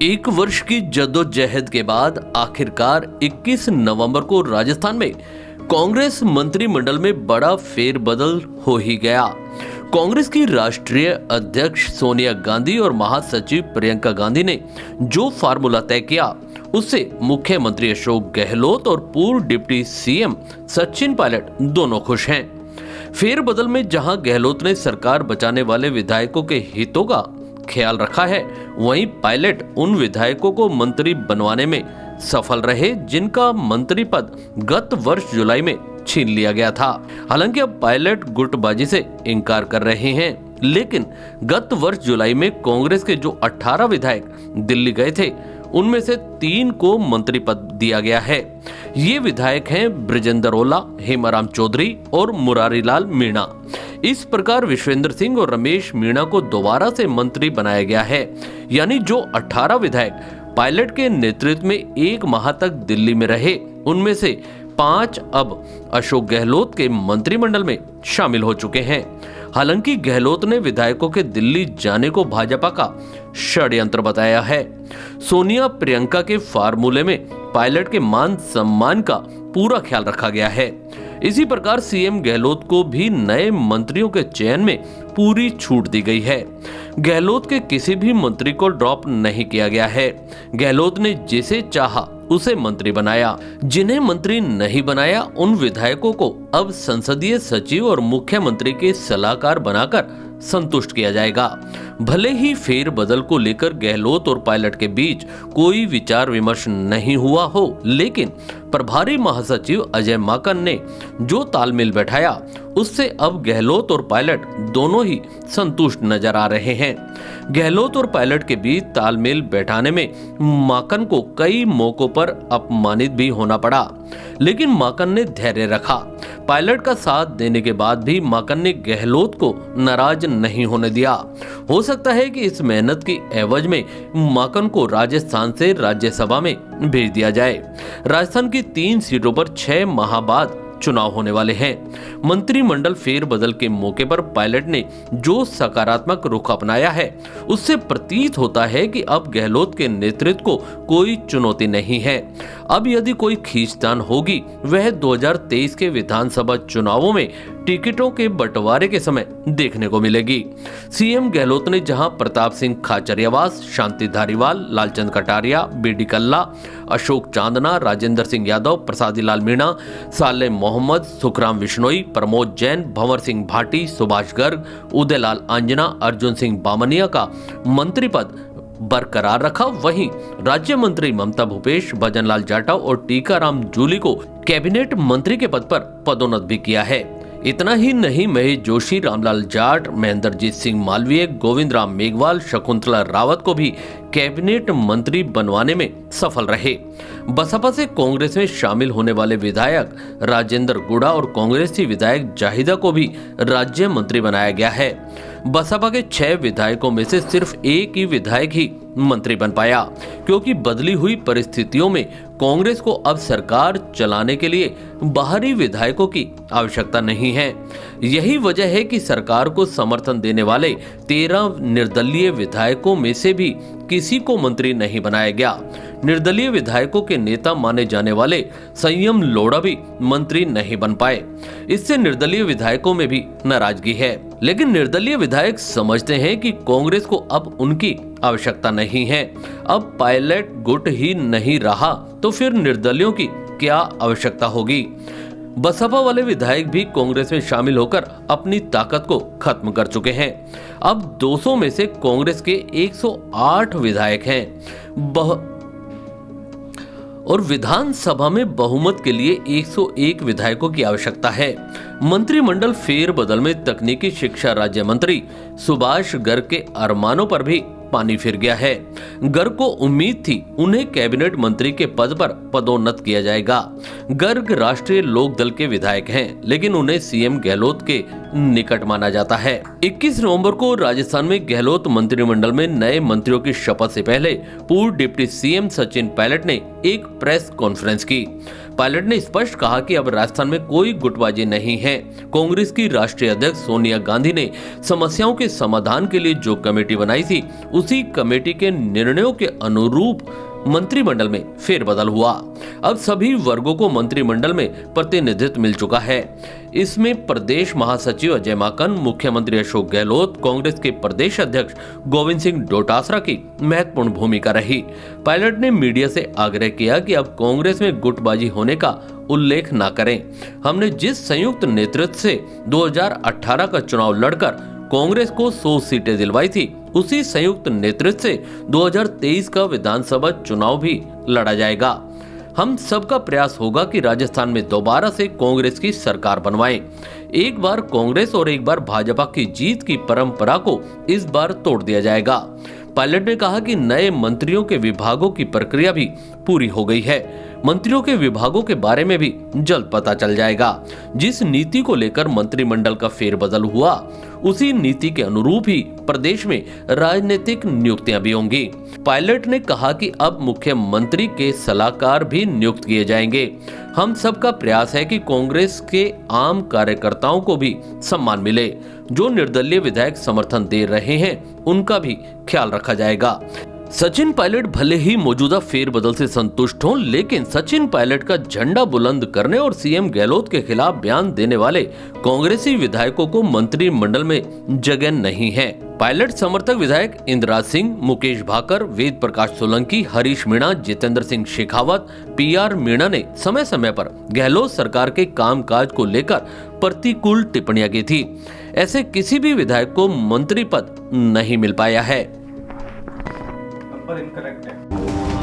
एक वर्ष की जद्दोजहद के बाद आखिरकार 21 नवंबर को राजस्थान में कांग्रेस मंत्रिमंडल में बड़ा फेरबदल हो ही गया। कांग्रेस की राष्ट्रीय अध्यक्ष सोनिया गांधी और महासचिव प्रियंका गांधी ने जो फार्मूला तय किया उससे मुख्यमंत्री अशोक गहलोत और पूर्व डिप्टी सीएम सचिन पायलट दोनों खुश हैं। फेरबदल में जहां गहलोत ने सरकार बचाने वाले विधायकों के हितों का ख्याल रखा है, वहीं पायलट उन विधायकों को मंत्री बनवाने में सफल रहे जिनका मंत्री पद गत वर्ष जुलाई में छीन लिया गया था। हालांकि अब पायलट गुटबाजी से इनकार कर रहे हैं, लेकिन गत वर्ष जुलाई में कांग्रेस के जो 18 विधायक दिल्ली गए थे उनमें से 3 को मंत्री पद दिया गया है। ये विधायक हैं ब्रिजेंद्र ओला, हेमाराम चौधरी और मुरारीलाल मीणा। इस प्रकार विश्वेंद्र सिंह और रमेश मीणा को दोबारा से मंत्री बनाया गया है। यानी जो 18 विधायक पायलट के नेतृत्व में 1 माह तक दिल्ली में रहे, उनमें से 5 अब अशोक गहलोत के मंत्रिमंडल में शामिल हो चुके हैं। हालांकि गहलोत ने विधायकों के दिल्ली जाने को भाजपा का षड्यंत्र बताया है। सोनिया प्रियंका के फार्मूले में पायलट के मान सम्मान का पूरा ख्याल रखा गया है। इसी प्रकार सीएम गहलोत को भी नए मंत्रियों के चयन में पूरी छूट दी गई है। गहलोत के किसी भी मंत्री को ड्रॉप नहीं किया गया है। गहलोत ने जिसे चाहा उसे मंत्री बनाया। जिन्हें मंत्री नहीं बनाया उन विधायकों को अब संसदीय सचिव और मुख्यमंत्री के सलाहकार बनाकर संतुष्ट किया जाएगा। भले ही फेरबदल को लेकर गहलोत और पायलट के बीच कोई विचार विमर्श नहीं हुआ हो, लेकिन प्रभारी महासचिव अजय माकन ने जो तालमेल बैठाया उससे अब गहलोत और पायलट दोनों ही संतुष्ट नजर आ रहे हैं। गहलोत और पायलट के बीच तालमेल बैठाने में माकन को कई मौकों पर अपमानित भी होना पड़ा, लेकिन माकन ने धैर्य रखा। पायलट का साथ देने के बाद भी माकन ने गहलोत को नाराज नहीं होने दिया। हो सकता है कि इस मेहनत की एवज में माकन को राजस्थान से राज्यसभा में भेज दिया जाए। राजस्थान की 3 सीटों पर 6 माह बाद चुनाव होने वाले हैं। मंत्रिमंडल फेरबदल के मौके पर पायलट ने जो सकारात्मक रुख अपनाया है, उससे प्रतीत होता है कि अब गहलोत के नेतृत्व को कोई चुनौती नहीं है। अब यदि कोई खींचतान होगी, वह 2023 के विधानसभा चुनावों में टिकटों के बंटवारे के समय देखने को मिलेगी। सीएम गहलोत ने जहां प्रताप सिंह खाचरियावास, शांति धारीवाल, लालचंद कटारिया, बीडी कल्ला, अशोक चांदना, राजेंद्र सिंह यादव, प्रसादी लाल मीणा, सालेह मोहम्मद, सुखराम विश्नोई, प्रमोद जैन, भंवर सिंह भाटी, सुभाष गर्ग, उदयलाल आंजना, अर्जुन सिंह बामनिया का मंत्री पद बरकरार रखा, वहीं राज्य मंत्री ममता भूपेश, भजनलाल जाटव और टीकाराम जूली को कैबिनेट मंत्री के पद पर पदोन्नत भी किया है। इतना ही नहीं, महेश जोशी, रामलाल जाट, महेंद्रजीत सिंह मालवीय, गोविंद राम मेघवाल, शकुंतला रावत को भी कैबिनेट मंत्री बनवाने में सफल रहे। बसपा से कांग्रेस में शामिल होने वाले विधायक राजेंद्र गुड़ा और कांग्रेसी विधायक जाहिदा को भी राज्य मंत्री बनाया गया है। बसपा के 6 विधायकों में से सिर्फ एक ही विधायक ही मंत्री बन पाया, क्योंकि बदली हुई परिस्थितियों में कांग्रेस को अब सरकार चलाने के लिए बाहरी विधायकों की आवश्यकता नहीं है। यही वजह है कि सरकार को समर्थन देने वाले 13 निर्दलीय विधायकों में से भी किसी को मंत्री नहीं बनाया गया। निर्दलीय विधायकों के नेता माने जाने वाले संयम लोढ़ा भी मंत्री नहीं बन पाए। इससे निर्दलीय विधायकों में भी नाराजगी है, लेकिन निर्दलीय विधायक समझते हैं कि कांग्रेस को अब उनकी आवश्यकता नहीं है। अब पायलट गुट ही नहीं रहा तो फिर निर्दलियों की क्या आवश्यकता होगी। बसपा वाले विधायक भी कांग्रेस में शामिल होकर अपनी ताकत को खत्म कर चुके हैं। अब 200 में से कांग्रेस के 108 विधायक हैं और विधानसभा में बहुमत के लिए 101 विधायकों की आवश्यकता है। मंत्रिमंडल फेरबदल में तकनीकी शिक्षा राज्य मंत्री सुभाष गर्ग के अरमानों पर भी पानी फिर गया है। गर्ग को उम्मीद थी उन्हें कैबिनेट मंत्री के पद पर पदोन्नत किया जाएगा। गर्ग राष्ट्रीय लोक दल के विधायक हैं, लेकिन उन्हें सीएम गहलोत के निकट माना जाता है। 21 नवंबर को राजस्थान में गहलोत मंत्रिमंडल में नए मंत्रियों की शपथ से पहले पूर्व डिप्टी सीएम सचिन पायलट ने एक प्रेस कॉन्फ्रेंस की। पायलट ने स्पष्ट कहा कि अब राजस्थान में कोई गुटबाजी नहीं है। कांग्रेस की राष्ट्रीय अध्यक्ष सोनिया गांधी ने समस्याओं के समाधान के लिए जो कमेटी बनाई थी, उसी कमेटी के निर्णयों के अनुरूप मंत्रिमंडल में फेरबदल हुआ। अब सभी वर्गों को मंत्रिमंडल में प्रतिनिधित्व मिल चुका है। इसमें प्रदेश महासचिव अजय माकन, मुख्यमंत्री अशोक गहलोत, कांग्रेस के प्रदेश अध्यक्ष गोविंद सिंह डोटासरा की महत्वपूर्ण भूमिका रही। पायलट ने मीडिया से आग्रह किया कि अब कांग्रेस में गुटबाजी होने का उल्लेख न करें। हमने जिस संयुक्त नेतृत्व से 2018 का चुनाव लड़कर कांग्रेस को 100 सीटें दिलवाई थी, उसी संयुक्त नेतृत्व से 2023 का विधानसभा चुनाव भी लड़ा जाएगा। हम सबका प्रयास होगा कि राजस्थान में दोबारा से कांग्रेस की सरकार बनवाएं। एक बार कांग्रेस और एक बार भाजपा की जीत की परंपरा को इस बार तोड़ दिया जाएगा। पायलट ने कहा कि नए मंत्रियों के विभागों की प्रक्रिया भी पूरी हो गई है। मंत्रियों के विभागों के बारे में भी जल्द पता चल जाएगा। जिस नीति को लेकर मंत्रिमंडल का फेरबदल हुआ, उसी नीति के अनुरूप ही प्रदेश में राजनीतिक नियुक्तियां भी होंगी। पायलट ने कहा कि अब मुख्यमंत्री के सलाहकार भी नियुक्त किए जाएंगे। हम सबका प्रयास है कि कांग्रेस के आम कार्यकर्ताओं को भी सम्मान मिले। जो निर्दलीय विधायक समर्थन दे रहे हैं, उनका भी ख्याल रखा जाएगा। सचिन पायलट भले ही मौजूदा फेरबदल से संतुष्ट हों, लेकिन सचिन पायलट का झंडा बुलंद करने और सीएम गहलोत के खिलाफ बयान देने वाले कांग्रेसी विधायकों को मंत्रिमंडल में जगह नहीं है। पायलट समर्थक विधायक इंदिराज सिंह, मुकेश भाकर, वेद प्रकाश सोलंकी, हरीश मीणा, जितेंद्र सिंह शेखावत, पीआर मीणा ने समय समय पर गहलोत सरकार के कामकाज को लेकर प्रतिकूल टिप्पणियां की थी। ऐसे किसी भी विधायक को मंत्री पद नहीं मिल पाया है। नंबर इनकरेक्ट है।